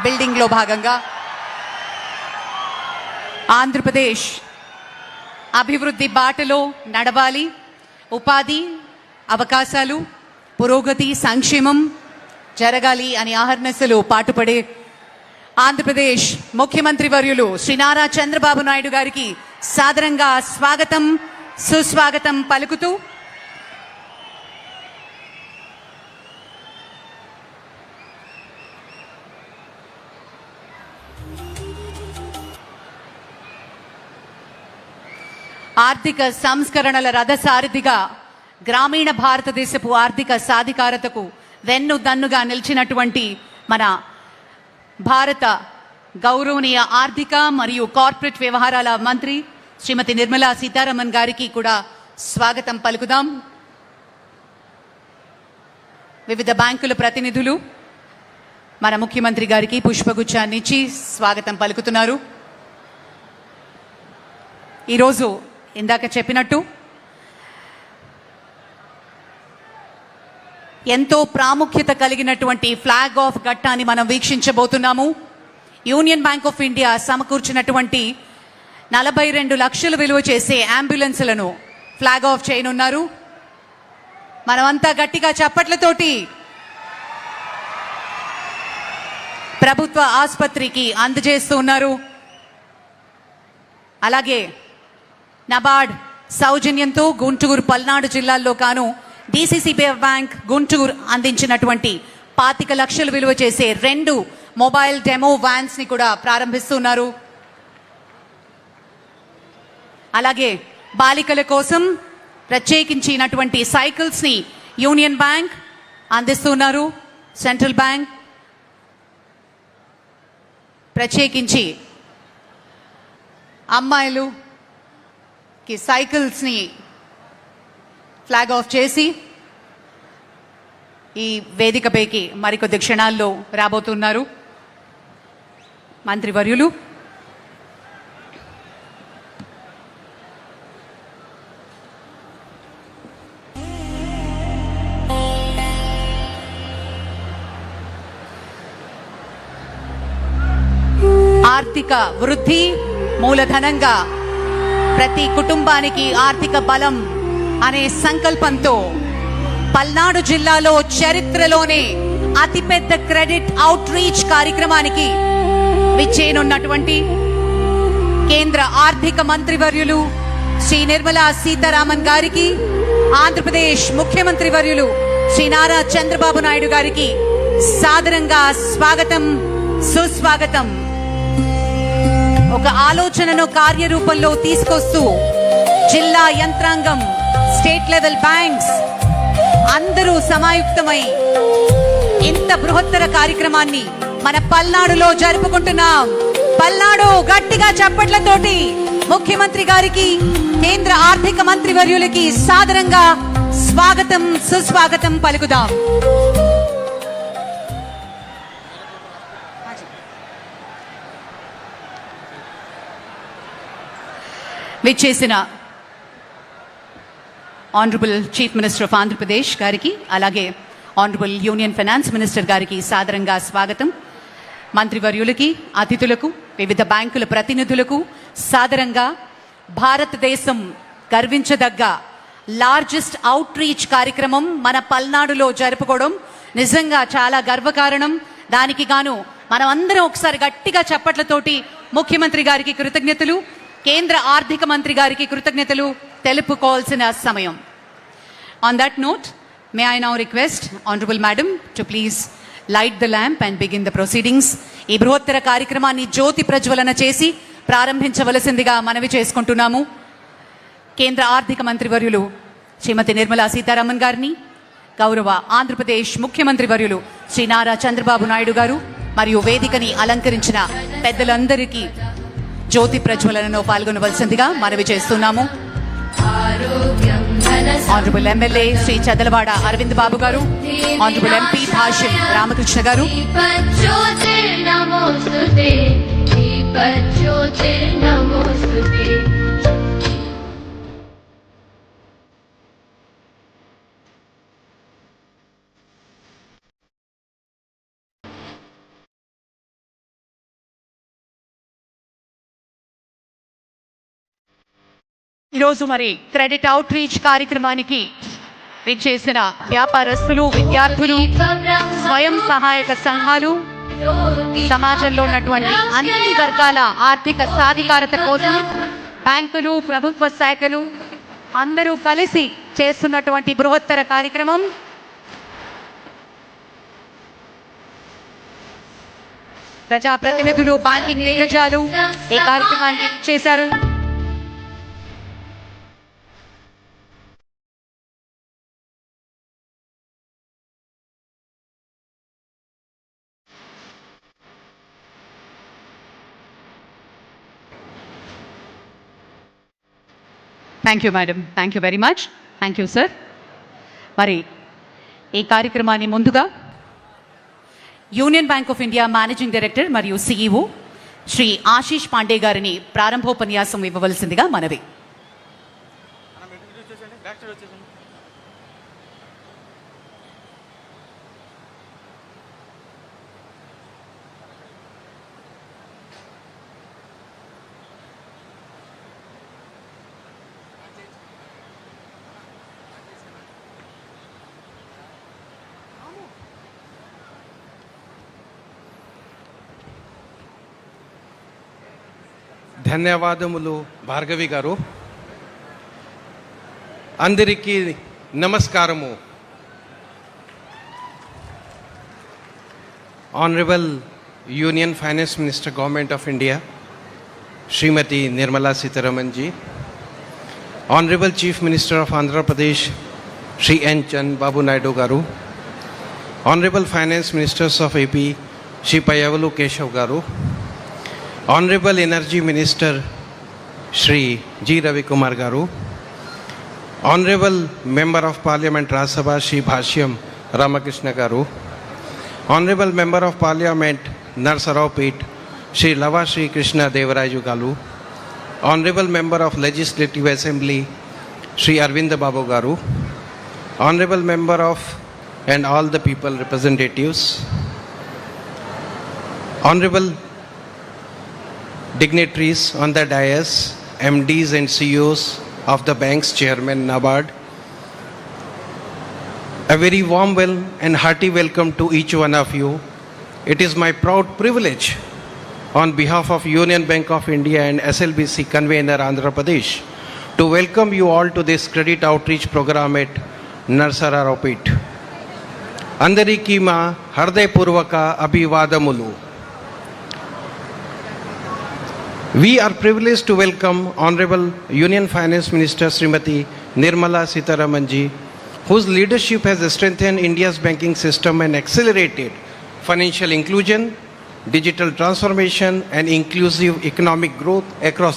బిల్డింగ్లో భాగంగా ఆంధ్రప్రదేశ్ అభివృద్ధి బాటలో నడవాలి, ఉపాధి అవకాశాలు, పురోగతి, సంక్షేమం జరగాలి అని అహర్నిశలు పాటుపడే ఆంధ్రప్రదేశ్ ముఖ్యమంత్రి వర్యులు శ్రీ నారా చంద్రబాబు నాయుడు గారికి సాదరంగా స్వాగతం సుస్వాగతం పలుకుతూ ఆర్థిక సంస్కరణల రథసారథిగా గ్రామీణ భారతదేశపు ఆర్థిక సాధికారతకు వెన్నుదన్నుగా నిలిచినటువంటి మన భారత గౌరవనీయ ఆర్థిక మరియు కార్పొరేట్ వ్యవహారాల మంత్రి శ్రీమతి నిర్మలా సీతారామన్ గారికి కూడా స్వాగతం పలుకుదాం. వివిధ బ్యాంకుల ప్రతినిధులు మన ముఖ్యమంత్రి గారికి పుష్పగుచ్చాన్ని ఇచ్చి స్వాగతం పలుకుతున్నారు. ఈరోజు ఇందాక చెప్పినట్టు ఎంతో ప్రాముఖ్యత కలిగినటువంటి ఫ్లాగ్ ఆఫ్ ఘట్టాన్ని మనం వీక్షించబోతున్నాము. యూనియన్ బ్యాంక్ ఆఫ్ ఇండియా సమకూర్చినటువంటి 42 లక్షలు విలువ చేసే అంబులెన్స్లను ఫ్లాగ్ ఆఫ్ చేయనున్నారు. మనమంతా గట్టిగా చప్పట్లతోటి ప్రభుత్వ ఆసుపత్రికి అందజేస్తూ ఉన్నారు. అలాగే నబార్డ్ సౌజన్యంతో గుంటూరు, పల్నాడు జిల్లాల్లో కాను డిసిసిబి బ్యాంక్ గుంటూరు అందించినటువంటి 25 లక్షలు విలువ చేసే 2 మొబైల్ డెమో వ్యాన్స్ ని కూడా ప్రారంభిస్తున్నారు. అలాగే బాలికల కోసం ప్రత్యేకించినటువంటి సైకిల్స్ ని యూనియన్ బ్యాంక్ అందిస్తున్నారు. సెంట్రల్ బ్యాంక్ ప్రత్యేకించి అమ్మాయిలుకి సైకిల్స్ ని ఫ్లాగ్ ఆఫ్ చేసి ఈ వేదికపైకి మరికొద్ది క్షణాల్లో రాబోతున్నారు మంత్రివర్యులు. ఆర్థిక వృద్ధి మూలధనంగా ప్రతి కుటుంబానికి ఆర్థిక బలం అనే సంకల్పంతో పల్నాడు జిల్లాలో చరిత్రలోనే అతిపెద్ద క్రెడిట్ అవుట్ రీచ్ కార్యక్రమానికి విచ్చేయనున్నటువంటి కేంద్ర ఆర్థిక మంత్రివర్యులు శ్రీ నిర్మలా సీతారామన్ గారికి, ఆంధ్రప్రదేశ్ ముఖ్యమంత్రి వర్యులు శ్రీ నారా చంద్రబాబు నాయుడు గారికి సాదరంగా స్వాగతం సుస్వాగతం. ఒక ఆలోచనను కార్యరూపంలో తీసుకొస్తూ జిల్లా యంత్రాంగం, స్టేట్ లెవెల్ బ్యాంక్స్ అందరూ సమాయుక్తమై ఇంత బృహత్తర కార్యక్రమాన్ని మన పల్నాడులో జరుపుకుంటున్నాం. పల్నాడు గట్టిగా చప్పట్లతోటి ముఖ్యమంత్రి గారికి, కేంద్ర ఆర్థిక మంత్రి వర్యులకి సాదరంగా స్వాగతం సుస్వాగతం పలుకుదాం. విచ్చేసిన honourable chief minister of Andhra Pradesh గారికి, అలాగే ఆనరబుల్ యూనియన్ ఫైనాన్స్ మినిస్టర్ గారికి సాదరంగా స్వాగతం. మంత్రివర్యులకి, అతిథులకు, వివిధ బ్యాంకుల ప్రతినిధులకు సాదరంగా భారతదేశం గర్వించదగ్గ లార్జెస్ట్ అవుట్ రీచ్ కార్యక్రమం మన పల్నాడులో జరుపుకోవడం నిజంగా చాలా గర్వకారణం. దానికి గాను మనం అందరం ఒకసారి గట్టిగా చప్పట్లతోటి ముఖ్యమంత్రి గారికి కృతజ్ఞతలు, కేంద్ర ఆర్థిక మంత్రి గారికి కృతజ్ఞతలు తెలుపుకోవాల్సిన సమయం. On that note, may I now request Honorable Madam to please light the lamp and begin the proceedings. ఈ బృహత్తర కార్యక్రమాన్ని జ్యోతి ప్రజ్వలన చేసి ప్రారంభించవలసిందిగా మనవి చేసుకుంటున్నాము. కేంద్ర ఆర్థిక మంత్రి వర్యులు శ్రీమతి నిర్మలా సీతారామన్ గారిని, గౌరవ ఆంధ్రప్రదేశ్ ముఖ్యమంత్రి వర్యులు శ్రీ నారా చంద్రబాబు నాయుడు గారు మరియు వేదికని అలంకరించిన పెద్దలందరికీ జ్యోతి ప్రజ్వలనలో పాల్గొనవలసిందిగా మనవి చేస్తున్నాము. ఆనరబుల్ ఎమ్మెల్యే శ్రీ చదలవాడ అరవింద్ బాబు గారు, ఆనరబుల్ ఎంపీ భాష్యం రామకృష్ణ గారు, ఈరోజు మరి క్రెడిట్ అవుట్ రీచ్ కార్యక్రమానికి విచ్చేసిన వ్యాపారస్తులు, విద్యార్థులు, స్వయం సహాయక సంఘాలు, సమాజంలో ఉన్నటువంటి అన్ని వర్గాల ఆర్థిక సాధికారత కోసం బ్యాంకులు, ప్రభుత్వ శాఖలు అందరూ కలిసి చేస్తున్నటువంటి బృహత్తర కార్యక్రమం. ప్రజాప్రతినిధులు, బ్యాంకింగ్ దిగ్గజాలు ఈ కార్యక్రమాన్ని చేశారు. Thank you madam, thank you very much. Thank you sir. మరి ఈ కార్యక్రమాన్ని ముందుగా union bank of India managing director మరియు సిఇఓ శ్రీ ఆశీష్ పాండే గారిని ప్రారంభోపన్యాసం ఇవ్వవలసిందిగా మనవి. ధన్యవాదములు భార్గవి గారు. అందరికీ నమస్కారము. Honourable union finance minister government of India Shrimati Nirmala Sitharaman ji, honourable chief minister of Andhra Pradesh Shri N Chandrababu Naidu garu, honourable finance ministers of AP Shri Payyavula Keshav garu, Honorable Energy Minister Shri G. Ravi Kumar Garu, Honorable Member of Parliament Rajya Sabha Shri Bhashyam Ramakrishna Garu, Honorable Member of Parliament Narsaraopet Shri Lava Shri Krishna Devaraju Galu, Honorable Member of Legislative Assembly Shri Arvind Babu Garu, Honorable Member of and all the people representatives, Honorable dignitaries on the dais, MDs and CEOs of the bank's chairman NABARD, a very warm and hearty welcome to each one of you. It is my proud privilege on behalf of Union Bank of India and SLBC convener Andhra Pradesh to welcome you all to this credit outreach program at Narsaraopet. Andariki ma hardayapurvaka abhivadamulu. We are privileged to welcome Honorable Union Finance Minister Srimati Nirmala Sitharaman ji, whose leadership has strengthened India's banking system and accelerated financial inclusion, digital transformation and inclusive economic growth across